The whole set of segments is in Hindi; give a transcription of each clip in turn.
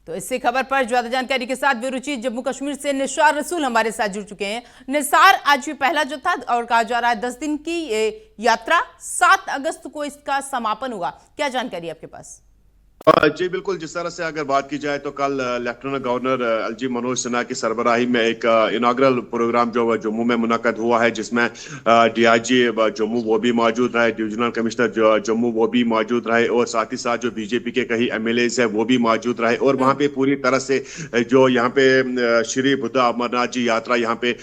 तो इसी खबर पर ज्यादा जानकारी के साथ विरुचि जम्मू कश्मीर से निसार रसूल हमारे साथ जुड़ चुके हैं। निसार, आज ये पहला जो था और कहा जा रहा है 10 दिन की ये यात्रा 7 अगस्त को इसका समापन होगा, क्या जानकारी है आपके पास? जी बिल्कुल, जिस तरह से अगर बात की जाए तो कल lieutenant governor LG Manoj Sinha की सरबराही में एक इनाग्रल प्रोग्राम जो जम्मू में मुनक्कद हुआ है, जिसमें डीआईजी जम्मू वो भी मौजूद रहे, डिविजनल कमिश्नर जम्मू वो भी मौजूद रहे और साथ ही साथ जो बीजेपी के कई एमएलएज है वो भी मौजूद रहे। और वहाँ पे पूरी तरह से जो यहाँ पे श्री बुद्धा अमरनाथ जी यात्रा यहाँ पे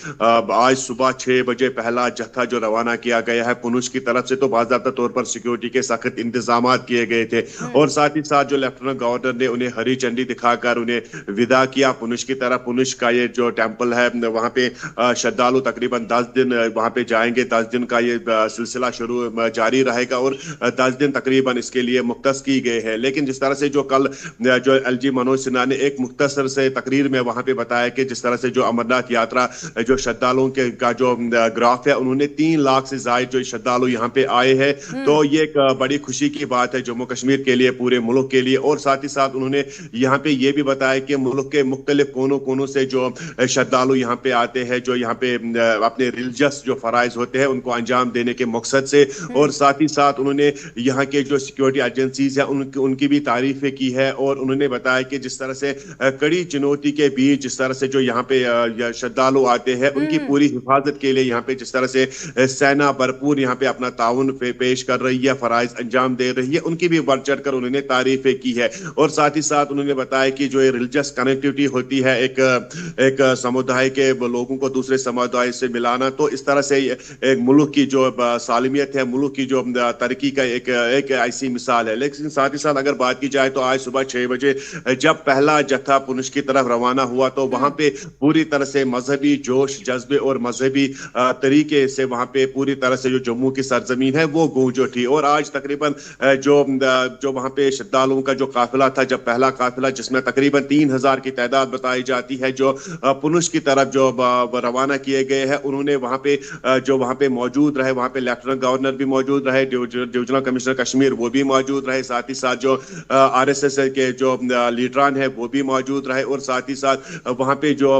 आज सुबह 6 बजे पहला जत्था जो रवाना किया गया है पुनुष की तरफ से, तो बाकायदा तौर पर सिक्योरिटी के सख्त इंतजाम किए गए थे और साथ ही साथ जो लेफ्टिनेंट गवर्नर ने उन्हें हरी झंडी दिखाकर उन्हें विदा किया पुनुष की तरफ। पुनुष का ये जो टेंपल है वहां पे श्रद्धालु तकरीबन 10 दिन वहां पे जाएंगे। 10 दिन का ये सिलसिला जारी रहेगा और 10 दिन तकरीबन इसके लिए मुख्तस की गए हैं। लेकिन जिस तरह से जो कल जो एलजी मनोज सिन्हा ने एक मुख्तसर से तकरीर में वहां पे बताया कि जिस तरह से जो अमरनाथ यात्रा जो श्रद्धालुओं के का जो ग्राफ है, उन्होंने 3 लाख से ज्यादा जो श्रद्धालु यहाँ पे आए हैं, तो ये एक बड़ी खुशी की बात है जम्मू कश्मीर के लिए, पूरे मुल्क के लिए। और साथ ही साथ उन्होंने यहाँ पे ये भी बताया कि मुल्क के मुख्तलिफ कोनों कोनों से जो श्रद्धालु यहाँ पे आते हैं, जो यहाँ पे अपने रिलीजियस जो फराइज होते हैं उनको अंजाम देने के मकसद से। और साथ ही साथ उन्होंने यहाँ के जो सिक्योरिटी एजेंसीज है उनकी भी तारीफें की है और उन्होंने बताया कि जिस तरह से कड़ी चुनौती के बीच जिस तरह से जो यहाँ पे श्रद्धालु आते हैं उनकी पूरी हिफाजत के लिए यहाँ पे जिस तरह से सेना भरपूर यहाँ पे अपना ताउन पेश कर रही है, फराइज अंजाम दे रही है, उनकी भी बढ़ चढ़ कर उन्होंने तारीफें की है। और साथ ही साथ उन्होंने बताया कि जो रिलीजियस कनेक्टिविटी होती है एक समुदाय के लोगों को दूसरे समुदाय से मिलाना, तो इस तरह से एक मुल्क की जो सालमियत है, मुल्क की जो तरक्की का एक ऐसी मिसाल है। लेकिन साथ ही साथ अगर बात की जाए तो आज सुबह 6 बजे जब पहला जत्था पुनुष की तरफ रवाना हुआ तो वहां पे पूरी तरह से मजहबी जोश जज्बे और मजहबी तरीके से वहां पे पूरी तरह से जो जम्मू की सरजमीन है वो गूंज उठी। और आज तकरीबन जो वहां पे श्रद्धालुओं का जो काफिला था, जब पहला काफिला जिसमें तकरीबन 3000 की तादाद बताई जाती है जो पुनुष की तरफ जो रवाना किए गए हैं, उन्होंने वहां पे मौजूद रहे, वहां पे लेफ्टिनेंट गवर्नर भी मौजूद रहे, डिविजनल कमिश्नर कश्मीर वो भी मौजूद रहे, साथ ही साथ जो आरएसएस के जो लीडरान है वो भी मौजूद रहे और साथ ही साथ वहां पे जो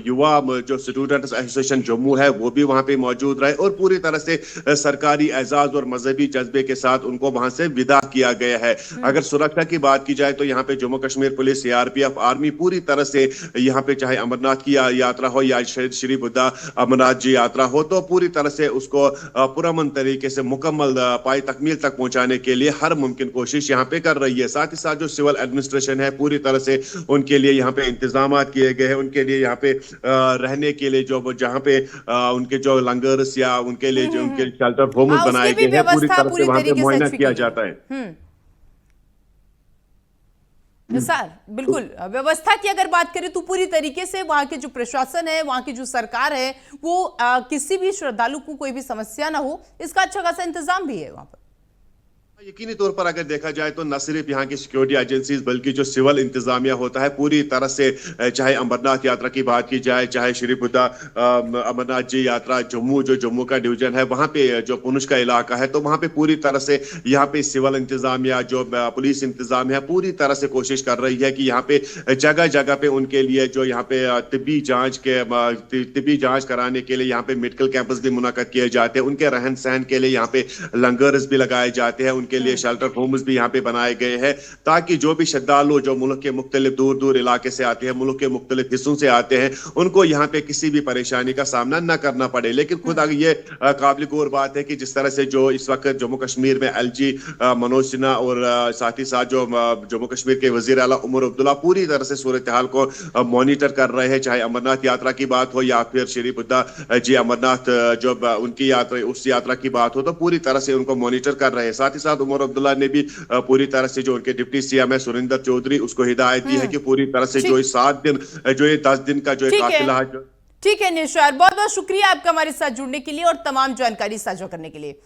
युवा जो स्टूडेंट्स एसोसिएशन जम्मू है वो भी वहां पे मौजूद रहे और पूरी तरह से सरकारी एजाज और मजहबी जज्बे के साथ उनको वहां से विदा किया गया है। अगर सुरक्षा की बात की जाए तो यहाँ पे Jammu Kashmir police, CRPF, army पूरी तरह से यहाँ पे चाहे अमरनाथ की यात्रा हो या श्री बुद्धा अमरनाथ जी यात्रा हो, तो पूरी तरह से उसको पुरअमन तरीके से मुकम्मल पाई तकमील तक पहुंचाने के लिए हर मुमकिन कोशिश यहाँ पे कर रही है। साथ ही साथ जो सिविल एडमिनिस्ट्रेशन है पूरी तरह से उनके लिए यहाँ पे इंतजाम किए गए हैं, उनके लिए यहाँ पे रहने के लिए जो जहाँ पे उनके जो लंगर्स या उनके लिए जो उनके शेल्टर होम्स बनाए गए हैं पूरी तरह से वहां पे मुआयना किया जाता है। सर बिल्कुल, व्यवस्था की अगर बात करें तो पूरी तरीके से वहां के जो प्रशासन है, वहां की जो सरकार है वो किसी भी श्रद्धालु को कोई भी समस्या ना हो, इसका अच्छा खासा इंतजाम भी है वहां पर। यकीनी तौर पर अगर देखा जाए तो न सिर्फ यहाँ की सिक्योरिटी एजेंसीज बल्कि जो सिविल इंतजामिया होता है पूरी तरह से, चाहे अमरनाथ यात्रा की बात की जाए, चाहे श्री बुद्धा अमरनाथ जी यात्रा जम्मू का डिवीजन है वहां पे जो पुनुष का इलाका है, तो वहां पे पूरी तरह से यहाँ पे सिविल इंतजामिया जो पुलिस इंतजाम है पूरी तरह से कोशिश कर रही है कि यहाँ पे जगह जगह पे उनके लिए जो यहाँ पे तिब्बी जांच कराने के लिए यहाँ पे मेडिकल कैंपस भी मुनक्कद किए जाते हैं, उनके रहन सहन के लिए यहाँ पे लंगर्स भी लगाए जाते हैं, उनके लिए शेल्टर होम्स भी यहाँ पे बनाए गए हैं ताकि जो भी श्रद्धालु जो मुल्क के मुख्तलिफ दूर दूर इलाके से आते हैं, मुल्क के मुख्तलिफ हिस्सों से आते हैं, उनको यहाँ पे किसी भी परेशानी का सामना न करना पड़े। लेकिन खुद अगर ये काबिल गौर बात है कि जिस तरह से जो इस वक्त जम्मू कश्मीर में एलजी मनोज सिन्हा और साथ ही साथ जो जम्मू कश्मीर के वजीर आला उमर अब्दुल्ला पूरी तरह से सूरत हाल को मॉनिटर कर रहे हैं, चाहे अमरनाथ यात्रा की बात हो या फिर श्री बुद्धा जी अमरनाथ जो उनकी यात्रा उस यात्रा की बात हो, तो पूरी तरह से उनको मॉनिटर कर रहे हैं। साथ ही साथ उमर अब्दुल्ला ने भी पूरी तरह से जो उनके डिप्टी सीएम है सुरिंदर चौधरी उसको हिदायत दी है कि पूरी तरह से जो 7 दिन जो ये 10 दिन का जो काफिला है। ठीक है निसार, बहुत बहुत शुक्रिया आपका हमारे साथ जुड़ने के लिए और तमाम जानकारी साझा करने के लिए।